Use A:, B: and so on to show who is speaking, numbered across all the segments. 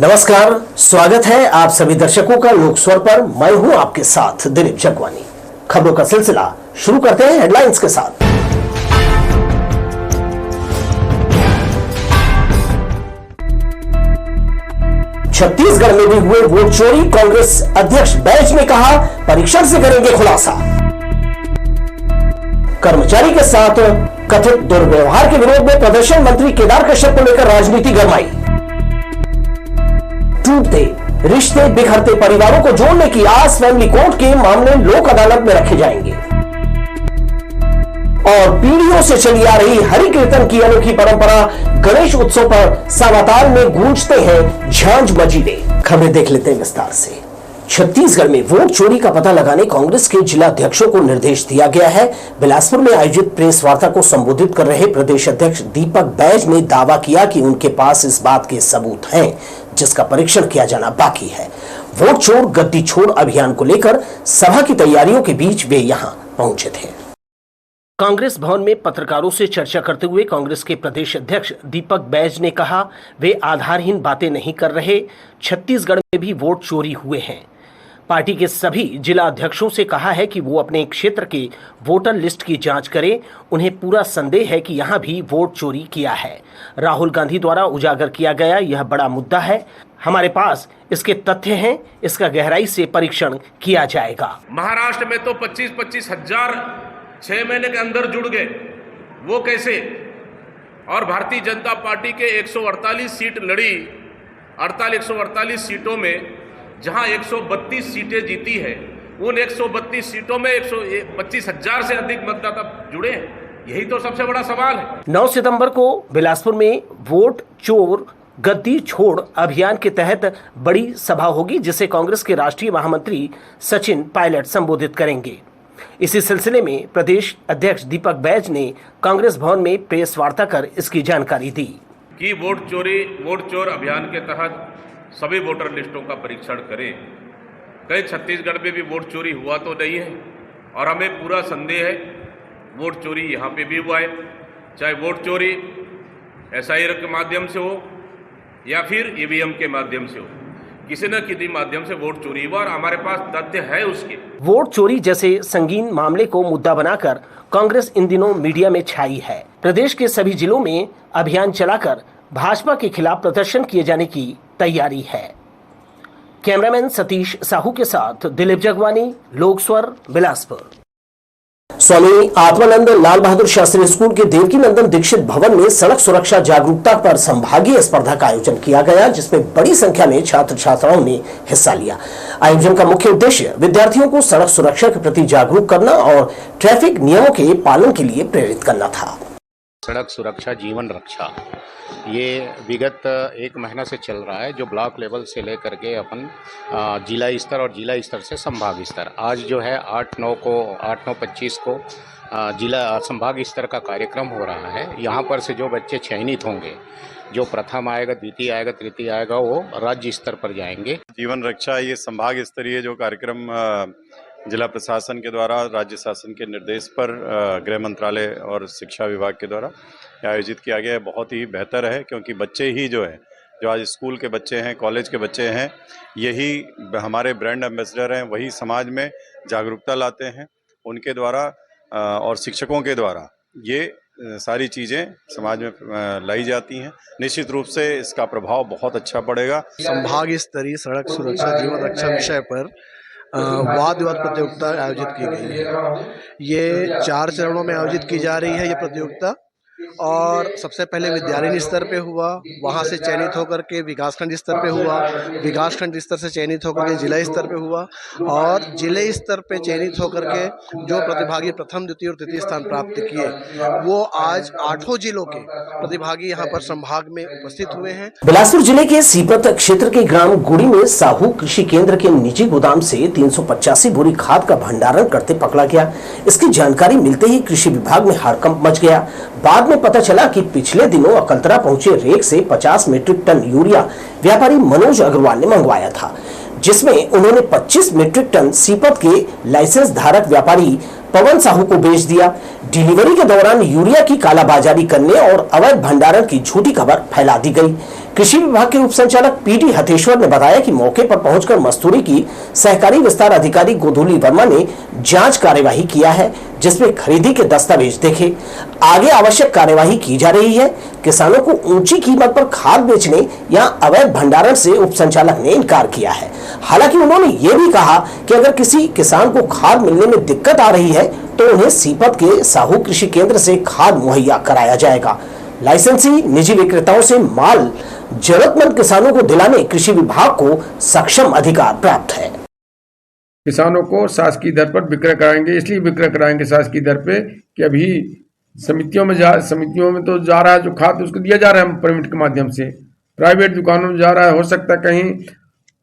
A: नमस्कार, स्वागत है आप सभी दर्शकों का लोकस्वर पर। मैं हूं आपके साथ दिलीप जगवानी। खबरों का सिलसिला शुरू करते हैं हेडलाइंस के साथ। छत्तीसगढ़ में भी हुए वोट चोरी, कांग्रेस अध्यक्ष बैज ने कहा परीक्षण से करेंगे खुलासा। कर्मचारी के साथ कथित दुर्व्यवहार के विरोध में प्रदर्शन, मंत्री केदार कश्यप को लेकर राजनीति गरमाई। टूटते रिश्ते, बिखरते परिवारों को जोड़ने की आस, फैमिली कोर्ट के मामले लोक अदालत में रखे जाएंगे। और पीढ़ियों से चली आ रही हरि कीर्तन की अनोखी परंपरा गणेश उत्सव पर सावताल में गूंजते हैं झांझ मजीदे। खबरें देख लेते हैं विस्तार से। छत्तीसगढ़ में वोट चोरी का पता लगाने कांग्रेस के जिला अध्यक्षों को निर्देश दिया गया है। बिलासपुर में आयोजित प्रेस वार्ता को संबोधित कर रहे प्रदेश अध्यक्ष दीपक बैज ने दावा किया कि उनके पास इस बात के सबूत हैं जिसका परीक्षण किया जाना बाकी है। वोट चोर गद्दी छोड़ अभियान को लेकर सभा की तैयारियों के बीच वे यहां पहुंचे थे। कांग्रेस भवन में पत्रकारों से चर्चा करते हुए कांग्रेस के प्रदेश अध्यक्ष दीपक बैज ने कहा वे आधारहीन बातें नहीं कर रहे। छत्तीसगढ़ में भी वोट चोरी हुए हैं। पार्टी के सभी जिला अध्यक्षों से कहा है कि वो अपने क्षेत्र के वोटर लिस्ट की जांच करें। उन्हें पूरा संदेह है कि यहां भी वोट चोरी किया है। राहुल गांधी द्वारा उजागर किया गया यह बड़ा मुद्दा है। हमारे पास इसके तथ्य हैं, इसका गहराई से परीक्षण किया जाएगा।
B: महाराष्ट्र में तो 25-25 हजार 6 महीने के अंदर जुड़ गए, वो कैसे? और भारतीय जनता पार्टी के 148 सीट लड़ी, 148 सीटों में जहां 132 सीटें जीती है, उन 132 सीटों में 125,000 से अधिक मतदाता जुड़े हैं। यही तो सबसे बड़ा सवाल है।
A: 9 सितंबर को बिलासपुर में वोट चोर गद्दी छोड़ अभियान के तहत बड़ी सभा होगी जिसे कांग्रेस के राष्ट्रीय महामंत्री सचिन पायलट संबोधित करेंगे। इसी सिलसिले में प्रदेश अध्यक्ष दीपक बैज ने कांग्रेस भवन में प्रेस वार्ता कर इसकी जानकारी दी
B: कि वोट चोर अभियान के तहत सभी वोटर लिस्टों का परीक्षण करें। कहीं छत्तीसगढ़ में भी वोट चोरी हुआ तो नहीं है, और हमें पूरा संदेह है वोट चोरी यहाँ पे भी हुआ है। चाहे वोट चोरी SIR के माध्यम से हो या फिर EVM के माध्यम से हो, किसी न किसी माध्यम से वोट चोरी हुआ और हमारे पास तथ्य है उसके।
A: वोट चोरी जैसे संगीन मामले को मुद्दा बनाकर कांग्रेस इन दिनों मीडिया में छाई है। प्रदेश के सभी जिलों में अभियान चलाकर भाजपा के खिलाफ प्रदर्शन किए जाने की तैयारी है। कैमरामैन सतीश साहू के साथ दिलीप जगवानी, लोकस्वर, बिलासपुर। स्वामी आत्मानंद लाल बहादुर शास्त्री स्कूल के देवकी नंदन दीक्षित भवन में सड़क सुरक्षा जागरूकता पर संभागीय स्पर्धा का आयोजन किया गया जिसमें बड़ी संख्या में छात्र छात्राओं ने हिस्सा लिया। आयोजन का मुख्य उद्देश्य विद्यार्थियों को सड़क सुरक्षा के प्रति जागरूक करना और ट्रैफिक नियमों के पालन के लिए प्रेरित करना था।
C: सड़क सुरक्षा जीवन रक्षा ये विगत 1 महीना से चल रहा है, जो ब्लॉक लेवल से लेकर के अपन जिला स्तर और जिला स्तर से संभाग स्तर। आज जो है 8/9/25 को जिला संभाग स्तर का कार्यक्रम हो रहा है। यहाँ पर से जो बच्चे चयनित होंगे, जो प्रथम आएगा, द्वितीय आएगा, तृतीय आएगा, वो राज्य स्तर पर जाएंगे।
D: जीवन रक्षा ये संभाग स्तरीय जो कार्यक्रम जिला प्रशासन के द्वारा राज्य शासन के निर्देश पर गृह मंत्रालय और शिक्षा विभाग के द्वारा आयोजित किया गया है, बहुत ही बेहतर है क्योंकि बच्चे ही जो आज स्कूल के बच्चे हैं, कॉलेज के बच्चे हैं, यही हमारे ब्रांड एम्बेसडर हैं, वही समाज में जागरूकता लाते हैं। उनके द्वारा और शिक्षकों के द्वारा ये सारी चीज़ें समाज में लाई जाती हैं। निश्चित रूप से इसका प्रभाव बहुत अच्छा पड़ेगा।
E: संभाग स्तरीय सड़क सुरक्षा जीवन रक्षा विषय पर वाद विवाद प्रतियोगिता आयोजित की गई है। ये 4 चरणों में आयोजित की जा रही है ये प्रतियोगिता, और सबसे पहले विद्यालय स्तर पे हुआ, वहाँ से चयनित होकर के विकासखंड स्तर पे हुआ, विकासखंड स्तर से चयनित होकर के जिला स्तर पे हुआ, और जिले स्तर पे चयनित होकर के जो प्रतिभागी प्रथम, द्वितीय और तृतीय स्थान प्राप्त किए, वो आज 8 जिलों के प्रतिभागी यहाँ पर संभाग में उपस्थित हुए हैं।
A: बिलासपुर जिले के सीपत क्षेत्र के ग्राम गुड़ी में साहू कृषि केंद्र के निजी गोदाम से 385 बोरी खाद का भंडारण करते पकड़ा गया। इसकी जानकारी मिलते ही कृषि विभाग में हड़कंप मच गया। बाद में पता चला कि पिछले दिनों अकलतरा पहुंचे रेक से 50 मीट्रिक टन यूरिया व्यापारी मनोज अग्रवाल ने मंगवाया था, जिसमें उन्होंने 25 मीट्रिक टन सीपत के लाइसेंस धारक व्यापारी पवन साहू को बेच दिया। डिलीवरी के दौरान यूरिया की कालाबाजारी करने और अवैध भंडारण की झूठी खबर फैला दी गई। कृषि विभाग के उप संचालक पीडी हथेश्वर ने बताया कि मौके पर पहुंचकर मस्तूरी की सहकारी विस्तार अधिकारी गोधूली वर्मा ने जांच कार्यवाही किया है, जिसमें खरीदी के दस्तावेज देखे। आगे आवश्यक कार्यवाही की जा रही है। किसानों को ऊंची कीमत पर खाद बेचने या अवैध भंडारण से उप संचालक ने इनकार किया है। हालांकि उन्होंने ये भी कहा कि अगर किसी किसान को खाद मिलने में दिक्कत आ रही है तो उन्हें सीपत के साहू कृषि केंद्र से खाद मुहैया कराया जाएगा। लाइसेंसी निजी विक्रेताओं से माल जरूरतमंद किसानों को दिलाने कृषि विभाग को सक्षम अधिकार प्राप्त है।
F: किसानों को शासकीय दर पर विक्रय कराएंगे, इसलिए विक्रय कराएंगे शासकीय दर पे कि अभी समितियों में तो जा रहा है जो खाद उसको दिया जा रहा है परमिट के माध्यम से, प्राइवेट दुकानों में जा रहा है। हो सकता है कहीं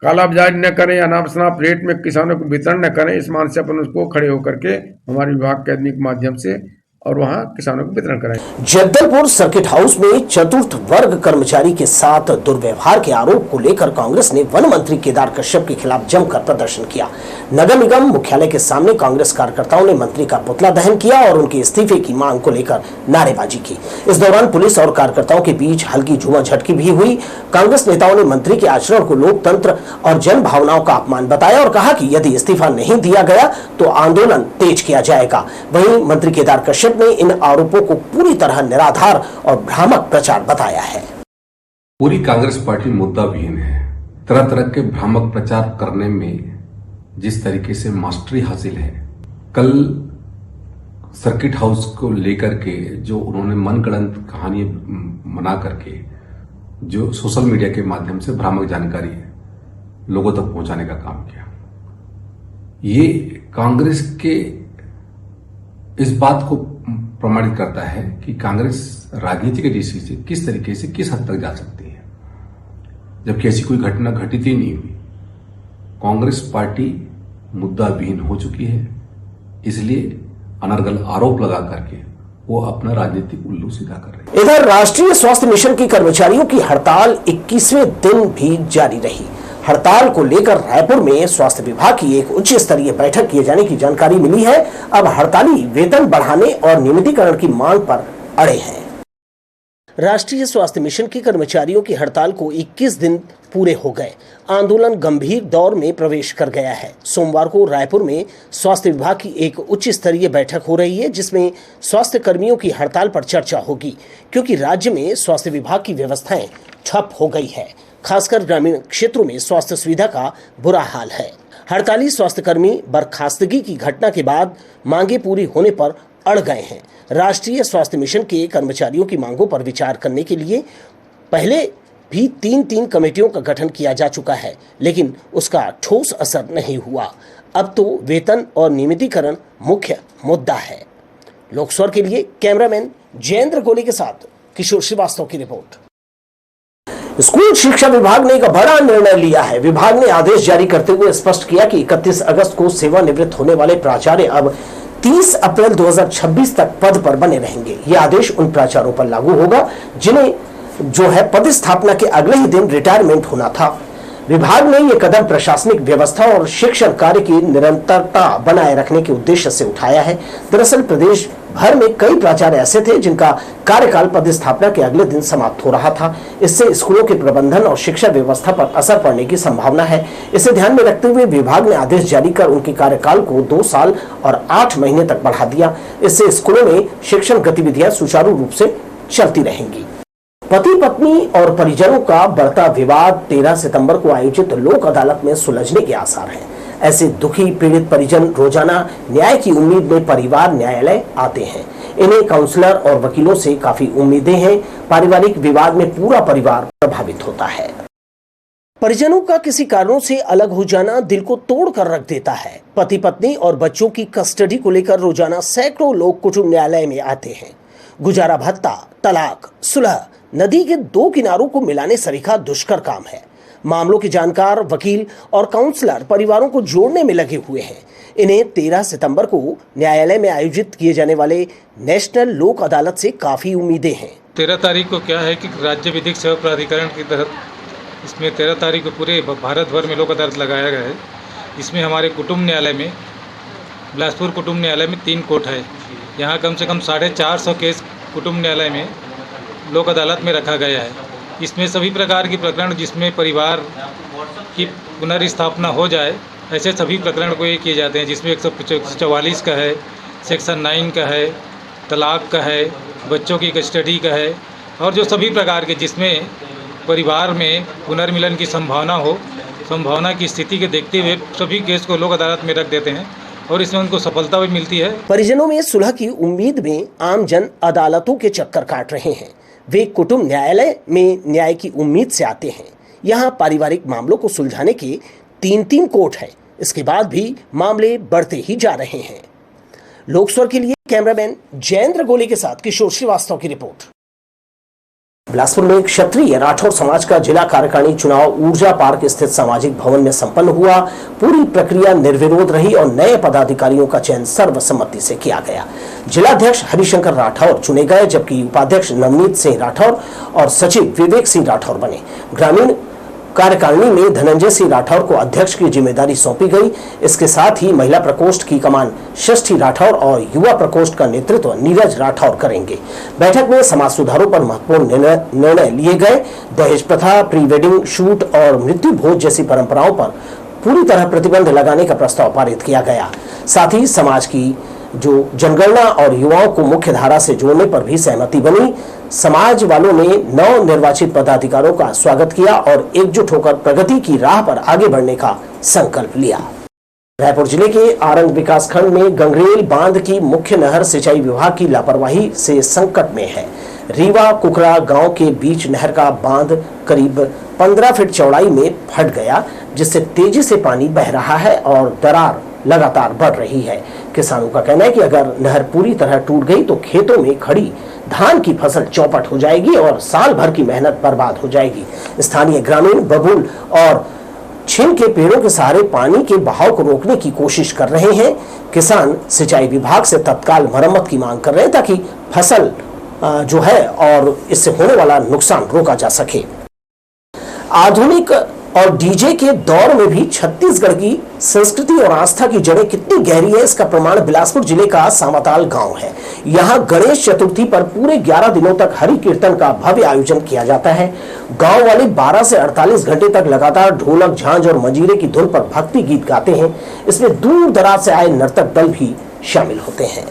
F: काला बाजारी न करें या नाप शनाप रेट में किसानों को वितरण न करें, इस मान से अपन उसको खड़े होकर के हमारे विभाग के आदमी के माध्यम से और वहां किसानों को वितरण कराएंगे।
A: जगदलपुर सर्किट हाउस में चतुर्थ वर्ग कर्मचारी के साथ दुर्व्यवहार के आरोप को लेकर कांग्रेस ने वन मंत्री केदार कश्यप के खिलाफ जमकर प्रदर्शन किया। नगर निगम मुख्यालय के सामने कांग्रेस कार्यकर्ताओं ने मंत्री का पुतला दहन किया और उनके इस्तीफे की मांग को लेकर नारेबाजी की। इस दौरान पुलिस और कार्यकर्ताओं के बीच हल्की झूमाझटकी भी हुई। कांग्रेस नेताओं ने मंत्री के आचरण को लोकतंत्र और जन भावनाओं का अपमान बताया और कहा कि यदि इस्तीफा नहीं दिया गया तो आंदोलन तेज किया जाएगा। वहीं मंत्री केदार कश्यप ने इन आरोपों को पूरी तरह निराधार और भ्रामक प्रचार बताया है।
G: पूरी कांग्रेस पार्टी मुद्दा विहीन है। तरह तरह के भ्रामक प्रचार करने में जिस तरीके से मास्टरी हासिल है, कल सर्किट हाउस को लेकर के जो उन्होंने मनगढ़ंत कहानी बना करके जो सोशल मीडिया के माध्यम से भ्रामक जानकारी लोगों तक पहुंचाने का काम किया, ये कांग्रेस के इस बात को प्रमाणित करता है कि कांग्रेस राजनीति के दृष्टि से किस तरीके से किस हद तक जा सकती है, जबकि ऐसी कोई घटना घटित ही नहीं हुई। कांग्रेस पार्टी मुद्दा विहीन हो चुकी है, इसलिए अनर्गल आरोप लगा करके वो अपना राजनीतिक उल्लू सीधा कर रहे हैं।
A: इधर राष्ट्रीय स्वास्थ्य मिशन की कर्मचारियों की हड़ताल 21वें दिन भी जारी रही। हड़ताल को लेकर रायपुर में स्वास्थ्य विभाग की एक उच्च स्तरीय बैठक किए जाने की जानकारी मिली है। अब हड़ताली वेतन बढ़ाने और नियमितीकरण की मांग पर अड़े हैं। राष्ट्रीय स्वास्थ्य मिशन के कर्मचारियों की हड़ताल को 21 दिन पूरे हो गए। आंदोलन गंभीर दौर में प्रवेश कर गया है। सोमवार को रायपुर में स्वास्थ्य विभाग की एक उच्च स्तरीय बैठक हो रही है, जिसमें स्वास्थ्य कर्मियों की हड़ताल पर चर्चा होगी, क्योंकि राज्य में स्वास्थ्य विभाग की व्यवस्थाएं ठप हो गई है। खासकर ग्रामीण क्षेत्रों में स्वास्थ्य सुविधा का बुरा हाल है। हड़ताली स्वास्थ्यकर्मी बर्खास्तगी की घटना के बाद मांगे पूरी होने पर अड़ गए हैं। राष्ट्रीय स्वास्थ्य मिशन के कर्मचारियों की मांगों पर विचार करने के लिए पहले भी 3 कमेटियों का गठन किया जा चुका है, लेकिन उसका ठोस असर नहीं हुआ। अब तो वेतन और नियमितीकरण मुख्य मुद्दा है। लोकस्वर के लिए कैमरामैन जयेंद्र गोले के साथ किशोर श्रीवास्तव की रिपोर्ट। स्कूल शिक्षा विभाग ने एक बड़ा निर्णय लिया है। विभाग ने आदेश जारी करते हुए स्पष्ट किया कि 31 अगस्त को सेवानिवृत्त होने वाले प्राचार्य अब 30 अप्रैल 2026 तक पद पर बने रहेंगे। यह आदेश उन प्राचार्यों पर लागू होगा जिन्हें जो है पदस्थापना के अगले ही दिन रिटायरमेंट होना था। विभाग ने यह कदम प्रशासनिक व्यवस्था और शिक्षण कार्य की निरंतरता बनाए रखने के उद्देश्य से उठाया है। दरअसल प्रदेश भर में कई प्राचार्य ऐसे थे जिनका कार्यकाल पदस्थापना के अगले दिन समाप्त हो रहा था। इससे स्कूलों के प्रबंधन और शिक्षा व्यवस्था पर असर पड़ने की संभावना है। इसे ध्यान में रखते हुए विभाग ने आदेश जारी कर उनके कार्यकाल को 2 साल और 8 महीने तक बढ़ा दिया। इससे स्कूलों में शिक्षण गतिविधियां सुचारू रूप से चलती रहेंगी। पति पत्नी और परिजनों का बढ़ता विवाद 13 सितंबर को आयोजित लोक अदालत में सुलझने के आसार हैं। ऐसे दुखी पीड़ित परिजन रोजाना न्याय की उम्मीद में परिवार न्यायालय आते हैं। इन्हें काउंसलर और वकीलों से काफी उम्मीदें हैं। पारिवारिक विवाद में पूरा परिवार प्रभावित होता है। परिजनों का किसी कारणों से अलग हो जाना दिल को तोड़ कर रख देता है। पति पत्नी और बच्चों की कस्टडी को लेकर रोजाना सैकड़ों लोग कुटुंब न्यायालय में आते हैं। गुजारा भत्ता, तलाक, सुलह, नदी के 2 किनारों को मिलाने सरीखा दुष्कर काम है। मामलों के जानकार वकील और काउंसलर परिवारों को जोड़ने में लगे हुए हैं। इन्हें 13 सितंबर को न्यायालय में आयोजित किए जाने वाले नेशनल लोक अदालत से काफी उम्मीदें हैं।
H: 13 तारीख को क्या है कि राज्य विधिक सेवा प्राधिकरण के तहत इसमें 13 तारीख को पूरे भारत भर में लोक अदालत लगाया गया है। इसमें हमारे कुटुंब न्यायालय में, बिलासपुर कुटुंब न्यायालय में 3 कोर्ट है। यहाँ कम से कम 450 केस कुटुंब न्यायालय में लोक अदालत में रखा गया है। इसमें सभी प्रकार के प्रकरण जिसमें परिवार की पुनर्स्थापना हो जाए, ऐसे सभी प्रकरण को ये किए जाते हैं, जिसमें 144 का है, सेक्शन 9 का है, तलाक का है, बच्चों की कस्टडी का है, और जो सभी प्रकार के जिसमें परिवार में पुनर्मिलन की संभावना की स्थिति के देखते हुए सभी केस को लोक अदालत में रख देते हैं और इसमें उनको सफलता भी मिलती है।
A: परिजनों में सुलह की उम्मीद में आम जन अदालतों के चक्कर काट रहे हैं। वे कुटुंब न्यायालय में न्याय की उम्मीद से आते हैं। यहाँ पारिवारिक मामलों को सुलझाने के 3 कोर्ट हैं। इसके बाद भी मामले बढ़ते ही जा रहे हैं। लोकस्वर के लिए कैमरामैन जयेंद्र गोले के साथ किशोर श्रीवास्तव की रिपोर्ट। बिलासपुर में क्षत्रिय राठौर समाज का जिला कार्यकारिणी चुनाव ऊर्जा पार्क स्थित सामाजिक भवन में संपन्न हुआ। पूरी प्रक्रिया निर्विरोध रही और नए पदाधिकारियों का चयन सर्वसम्मति से किया गया। जिलाध्यक्ष हरिशंकर राठौर चुने गए, जबकि उपाध्यक्ष नवनीत सिंह राठौर और सचिव विवेक सिंह राठौर बने। ग्रामीण कार्यकारिणी में धनंजय सिंह राठौर को अध्यक्ष की जिम्मेदारी सौंपी गई। इसके साथ ही महिला प्रकोष्ठ की कमान षष्ठी राठौर और युवा प्रकोष्ठ का नेतृत्व नीरज राठौर करेंगे। बैठक में समाज सुधारों पर महत्वपूर्ण निर्णय लिए गए। दहेज प्रथा, प्री वेडिंग शूट और मृत्यु भोज जैसी परंपराओं पर पूरी तरह प्रतिबंध लगाने का प्रस्ताव पारित किया गया। साथ ही समाज की जो जनगणना और युवाओं को मुख्य धारा से जोड़ने पर भी सहमति बनी। समाज वालों ने नव निर्वाचित पदाधिकारियों का स्वागत किया और एकजुट होकर प्रगति की राह पर आगे बढ़ने का संकल्प लिया। रायपुर जिले के आरंग विकासखंड में गंगरेल बांध की मुख्य नहर सिंचाई विभाग की लापरवाही से संकट में है। रीवा कुकरा गांव के बीच नहर का बांध करीब 15 फीट चौड़ाई में फट गया, जिससे तेजी से पानी बह रहा है और दरार लगातार बढ़ रही है। किसानों का कहना है कि अगर नहर पूरी तरह टूट गई तो खेतों में खड़ी धान की फसल चौपट हो जाएगी और साल भर की मेहनत बर्बाद हो जाएगी। स्थानीय ग्रामीण बबूल और छीन के पेड़ों के सहारे पानी के बहाव को रोकने की कोशिश कर रहे हैं। किसान सिंचाई विभाग से तत्काल मरम्मत की मांग कर रहे हैं ताकि फसल जो है और इससे होने वाला नुकसान रोका जा सके। आधुनिक और डीजे के दौर में भी छत्तीसगढ़ की संस्कृति और आस्था की जड़ें कितनी गहरी है, इसका प्रमाण बिलासपुर जिले का सामाताल गांव है। यहां गणेश चतुर्थी पर पूरे 11 दिनों तक हरि कीर्तन का भव्य आयोजन किया जाता है। गांव वाले 12 से 48 घंटे तक लगातार ढोलक, झांझ और मंजीरे की धुन पर भक्ति गीत गाते हैं। इसमें दूर दराज से आए नर्तक दल भी शामिल होते हैं।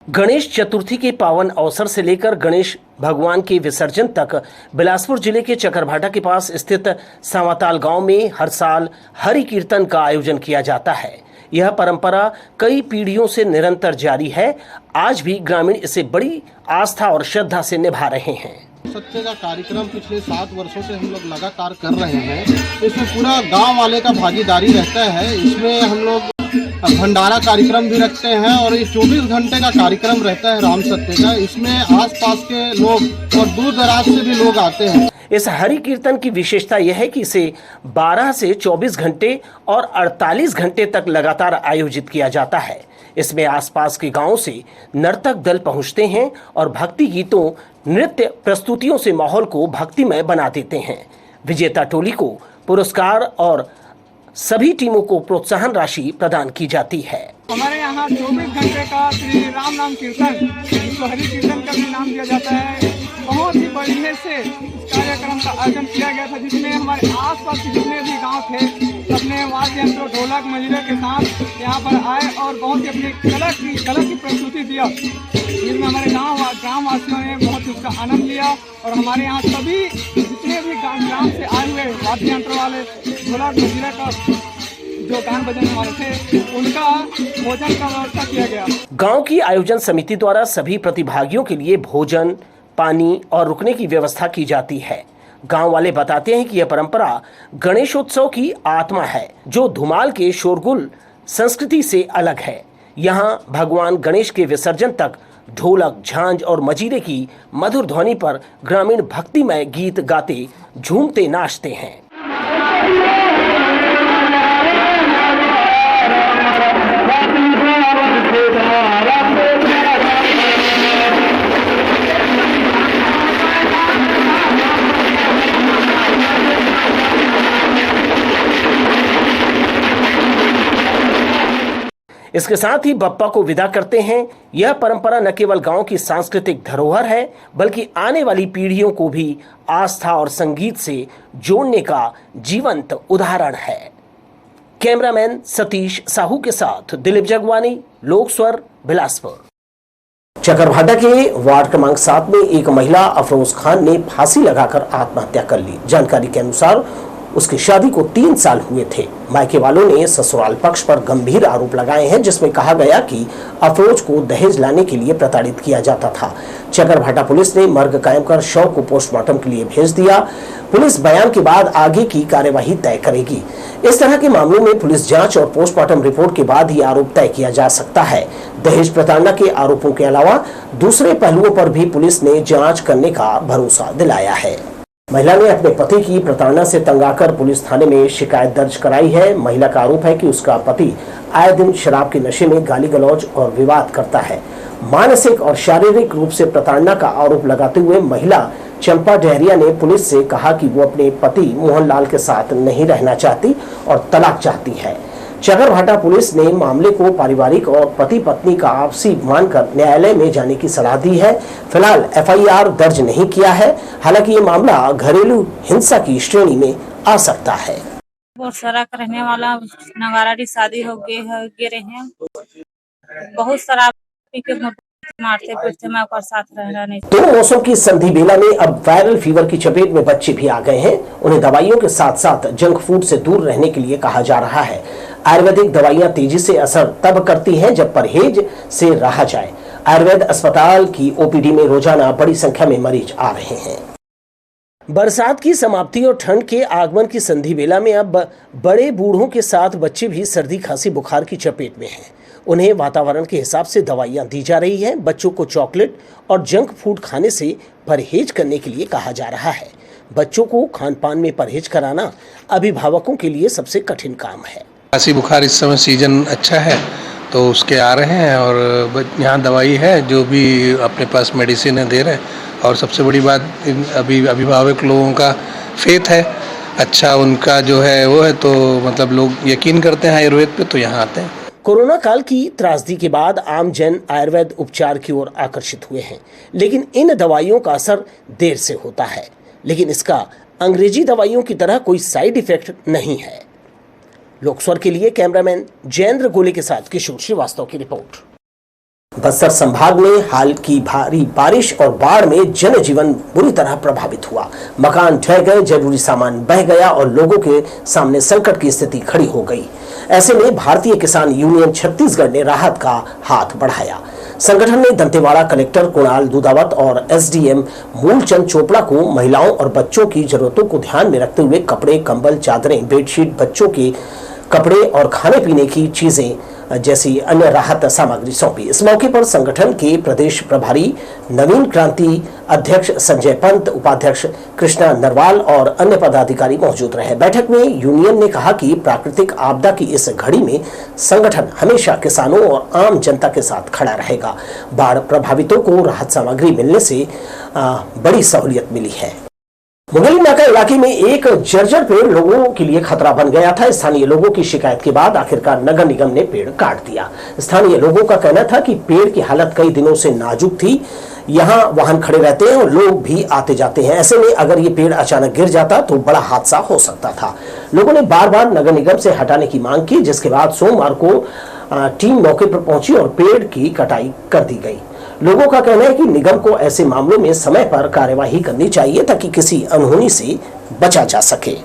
A: गणेश चतुर्थी के पावन अवसर से लेकर गणेश भगवान के विसर्जन तक बिलासपुर जिले के चकरभाटा के पास स्थित सामाताल गांव में हर साल हरि कीर्तन का आयोजन किया जाता है। यह परंपरा कई पीढ़ियों से निरंतर जारी है। आज भी ग्रामीण इसे बड़ी आस्था और श्रद्धा से निभा रहे हैं।
I: सत्य का कार्यक्रम पिछले 7 वर्षों से हम लोग लगातार कर रहे हैं। इसमें पूरा गांव वाले का भागीदारी रहता है। इसमें हम लोग भंडारा कार्यक्रम भी रखते हैं और ये 24 घंटे का कार्यक्रम रहता है राम सत्य का। इसमें आसपास के लोग और दूर दराज से भी लोग आते हैं।
A: इस हरि कीर्तन की विशेषता यह है कि इसे 12 से 24 घंटे और 48 घंटे तक लगातार आयोजित किया जाता है। इसमें आसपास के गांवों से नर्तक दल पहुंचते हैं और भक्ति गीतों, नृत्य प्रस्तुतियों से माहौल को भक्तिमय बना देते हैं। विजेता टोली को पुरस्कार और सभी टीमों को प्रोत्साहन राशि प्रदान की जाती है।
J: हमारे यहाँ 24 घंटे का श्री राम नाम कीर्तन, जिसको हरि कीर्तन का भी नाम दिया जाता है, बहुत ही बढ़िया से इस कार्यक्रम का आयोजन किया गया था, जिसमें हमारे आसपास के जितने भी गांव थे अपने वाद्य यंत्रों, ढोलक, मंजीरे के साथ यहाँ पर आए और बहुत ही अपनी कला की प्रस्तुति दिया, जिसमें हमारे ग्रामवासियों ने बहुत उसका आनंद लिया। और हमारे यहाँ सभी जितने भी ग्राम से आए हुए वाद्य यंत्र वाले, ढोलक, मंजीरे का जो गान बजाने वाले थे, उनका भोजन का व्यवस्था किया गया।
A: गांव की आयोजन समिति द्वारा सभी प्रतिभागियों के लिए भोजन, पानी और रुकने की व्यवस्था की जाती है। गांव वाले बताते हैं कि यह परंपरा गणेशोत्सव की आत्मा है, जो धुमाल के शोरगुल संस्कृति से अलग है। यहाँ भगवान गणेश के विसर्जन तक ढोलक, झांझ और मजीरे की मधुर ध्वनि पर ग्रामीण भक्तिमय गीत गाते, झूमते नाचते हैं। इसके साथ ही बप्पा को विदा करते हैं। यह परंपरा न केवल गांव की सांस्कृतिक धरोहर है, बल्कि आने वाली पीढ़ियों को भी आस्था और संगीत से जोड़ने का जीवंत उदाहरण है। कैमरामैन सतीश साहू के साथ दिलीप जगवानी, लोक स्वर, बिलासपुर। चकरभाटा के वार्ड क्रमांक 7 में एक महिला अफरोज खान ने फांसी लगाकर आत्महत्या कर ली। जानकारी के अनुसार उसकी शादी को 3 साल हुए थे। मायके वालों ने ससुराल पक्ष पर गंभीर आरोप लगाए हैं, जिसमें कहा गया कि अफरोज को दहेज लाने के लिए प्रताड़ित किया जाता था। चकरभाटा पुलिस ने मर्ग कायम कर शव को पोस्टमार्टम के लिए भेज दिया। पुलिस बयान के बाद आगे की कार्यवाही तय करेगी। इस तरह के मामलों में पुलिस जांच और पोस्टमार्टम रिपोर्ट के बाद ही आरोप तय किया जा सकता है। दहेज प्रताड़ना के आरोपों के अलावा दूसरे पहलुओं पर भी पुलिस ने जांच करने का भरोसा दिलाया है। महिला ने अपने पति की प्रताड़ना से तंग आकर पुलिस थाने में शिकायत दर्ज कराई है। महिला का आरोप है कि उसका पति आए दिन शराब के नशे में गाली गलौज और विवाद करता है। मानसिक और शारीरिक रूप से प्रताड़ना का आरोप लगाते हुए महिला चंपा डहरिया ने पुलिस से कहा कि वो अपने पति मोहनलाल के साथ नहीं रहना चाहती और तलाक चाहती है। चकरभाटा पुलिस ने मामले को पारिवारिक और पति पत्नी का आपसी मानकर न्यायालय में जाने की सलाह दी है। फिलहाल FIR दर्ज नहीं किया है। हालांकि ये मामला घरेलू हिंसा की श्रेणी में आ सकता है।
K: बहुत सारा रहने वाला नगारा की शादी हो गए हैं। बहुत सारा मारते पीटते मैं और साथ रहना नहीं।
A: दो मौसम की संधि बेला में अब वायरल फीवर की चपेट में बच्चे भी आ गए हैं। उन्हें दवाइयों के साथ साथ जंक फूड से दूर रहने के लिए कहा जा रहा है। आयुर्वेदिक दवाइयां तेजी से असर तब करती हैं जब परहेज से रहा जाए। आयुर्वेद अस्पताल की OPD में रोजाना बड़ी संख्या में मरीज आ रहे हैं। बरसात की समाप्ति और ठंड के आगमन की संधि बेला में अब बड़े बूढ़ों के साथ बच्चे भी सर्दी खांसी बुखार की चपेट में हैं। उन्हें वातावरण के हिसाब से दवाइयां दी जा रही हैं। बच्चों को चॉकलेट और जंक फूड खाने से परहेज करने के लिए कहा जा रहा है। बच्चों को खान पान में परहेज कराना अभिभावकों के लिए सबसे कठिन काम है।
L: खांसी बुखार इस समय सीजन अच्छा है तो उसके आ रहे हैं और यहाँ दवाई है जो भी अपने पास मेडिसिन है दे रहे हैं। और सबसे बड़ी बात अभी अभिभावक लोगों का फेथ है अच्छा उनका जो है वो है तो मतलब लोग यकीन करते हैं आयुर्वेद पे तो यहाँ आते हैं।
A: कोरोना काल की त्रासदी के बाद आम जन आयुर्वेद उपचार की ओर आकर्षित हुए हैं, लेकिन इन दवाइयों का असर देर से होता है। लेकिन इसका अंग्रेजी दवाइयों की तरह कोई साइड इफेक्ट नहीं है। लोकस्वर के लिए कैमरामैन जयेंद्र गोले के साथ किशोर श्रीवास्तव की रिपोर्ट। बस्तर संभाग में हाल की भारी बारिश और बाढ़ में जनजीवन बुरी तरह प्रभावित हुआ। मकान ढह गए, जरूरी सामान बह गया और लोगों के सामने संकट की स्थिति खड़ी हो गई। ऐसे में भारतीय किसान यूनियन छत्तीसगढ़ ने राहत का हाथ बढ़ाया। संगठन ने दंतेवाड़ा कलेक्टर कुणाल दूधावत और SDM मूलचंद चोपड़ा को महिलाओं और बच्चों की जरूरतों को ध्यान में रखते हुए कपड़े, कंबल, चादरें, बेडशीट, बच्चों के कपड़े और खाने पीने की चीजें जैसी अन्य राहत सामग्री सौंपी। इस मौके पर संगठन के प्रदेश प्रभारी नवीन क्रांति अध्यक्ष संजय पंत, उपाध्यक्ष कृष्णा नरवाल और अन्य पदाधिकारी मौजूद रहे। बैठक में यूनियन ने कहा कि प्राकृतिक आपदा की इस घड़ी में संगठन हमेशा किसानों और आम जनता के साथ खड़ा रहेगा। बाढ़ प्रभावितों को राहत सामग्री मिलने से बड़ी सहूलियत मिली है। मुगली नाका इलाके में एक जर्जर पेड़ लोगों के लिए खतरा बन गया था। स्थानीय लोगों की शिकायत के बाद आखिरकार नगर निगम ने पेड़ काट दिया। स्थानीय लोगों का कहना था कि पेड़ की हालत कई दिनों से नाजुक थी। यहाँ वाहन खड़े रहते हैं और लोग भी आते जाते हैं। ऐसे में अगर ये पेड़ अचानक गिर जाता तो बड़ा हादसा हो सकता था। लोगों ने बार बार नगर निगम से हटाने की मांग की, जिसके बाद सोमवार को टीम मौके पर पहुंची और पेड़ की कटाई कर दी गई। लोगों का कहना है कि निगम को ऐसे मामलों में समय पर कार्यवाही करनी चाहिए ताकि किसी अनहोनी से बचा जा सके।